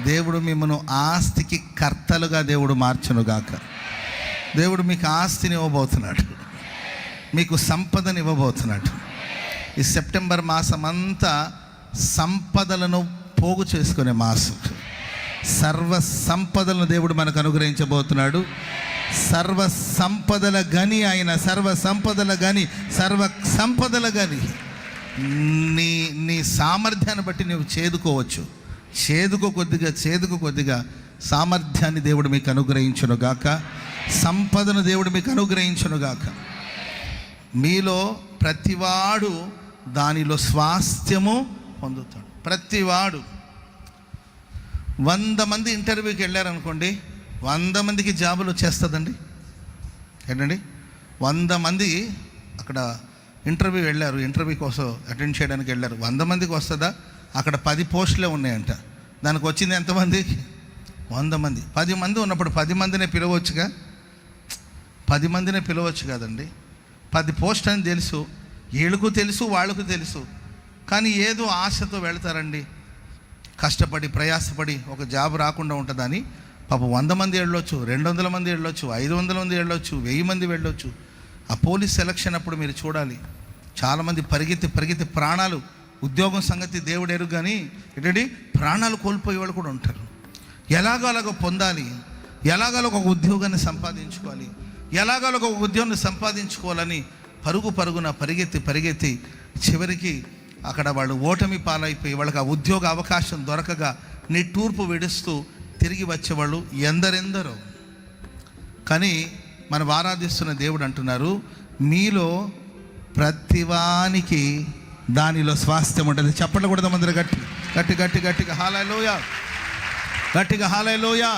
దేవుడు మిమ్మల్ని ఆస్తికి కర్తలుగా దేవుడు మార్చునుగాక. దేవుడు మీకు ఆస్తిని ఇవ్వబోతున్నాడు, మీకు సంపదను ఇవ్వబోతున్నాడు. ఈ సెప్టెంబర్ మాసం అంతా సంపదలను పోగు చేసుకునే మాసం. సర్వ సంపదలను దేవుడు మనకు అనుగ్రహించబోతున్నాడు. సర్వ సంపదల గని ఆయన, సర్వ సంపదల గని, సర్వ సంపదల గని. నీ సామర్థ్యాన్ని బట్టి నువ్వు చేదుకోవచ్చు. చేదుకు కొద్దిగా సామర్థ్యాన్ని దేవుడు మీకు అనుగ్రహించునుగాక. సంపదను దేవుడు మీకు అనుగ్రహించునుగాక. మీలో ప్రతివాడు దానిలో స్వాస్థ్యము పొందుతాడు. ప్రతివాడు 100 మంది ఇంటర్వ్యూకి వెళ్ళారనుకోండి, 100 మందికి జాబులు వచ్చేస్తుందండి. ఏంటండి, 100 మంది అక్కడ ఇంటర్వ్యూ వెళ్ళారు, ఇంటర్వ్యూ కోసం అటెండ్ చేయడానికి వెళ్ళారు. 100 మందికి వస్తుందా? అక్కడ 10 పోస్టులే ఉన్నాయంట. దానికి వచ్చింది ఎంతమంది? 100 మంది. 10 మంది ఉన్నప్పుడు 10 మందినే పిలవచ్చుగా. 10 మందినే పిలవచ్చు కదండి. 10 పోస్ట్ అని తెలుసు, వీళ్ళకు తెలుసు, వాళ్ళకు తెలుసు. కానీ ఏదో ఆశతో వెళతారండి, కష్టపడి ప్రయాసపడి ఒక జాబ్ రాకుండా ఉంటుందని. పాపం 100 మంది వెళ్ళొచ్చు, 200 మంది వెళ్ళొచ్చు, 500 మంది వెళ్ళొచ్చు, 1000 మంది వెళ్ళొచ్చు. ఆ పోలీస్ సెలక్షన్ అప్పుడు మీరు చూడాలి, చాలామంది పరిగెత్తి ప్రాణాలు, ఉద్యోగం సంగతి దేవుడు ఎరుగు కానీ ఏంటంటే ప్రాణాలు కోల్పోయే వాళ్ళు కూడా ఉంటారు. ఎలాగో పొందాలి, ఎలాగో ఒక ఉద్యోగాన్ని సంపాదించుకోవాలి, ఎలాగో ఒక ఉద్యోగాన్ని సంపాదించుకోవాలని పరుగున పరిగెత్తి చివరికి అక్కడ వాళ్ళు ఓటమి పాలైపోయి వాళ్ళకి ఆ ఉద్యోగ అవకాశం దొరకగా నిట్టూర్పు విడుస్తూ తిరిగి వచ్చేవాళ్ళు ఎందరెందరో. కానీ మనం ఆరాధిస్తున్న దేవుడు అంటున్నారు, మీలో ప్రతివానికి దానిలో స్వాస్థ్యం ఉంటుంది. చెప్పలు కూడా మందరు గట్టిగా హల్లెలూయా, గట్టిగా హల్లెలూయా.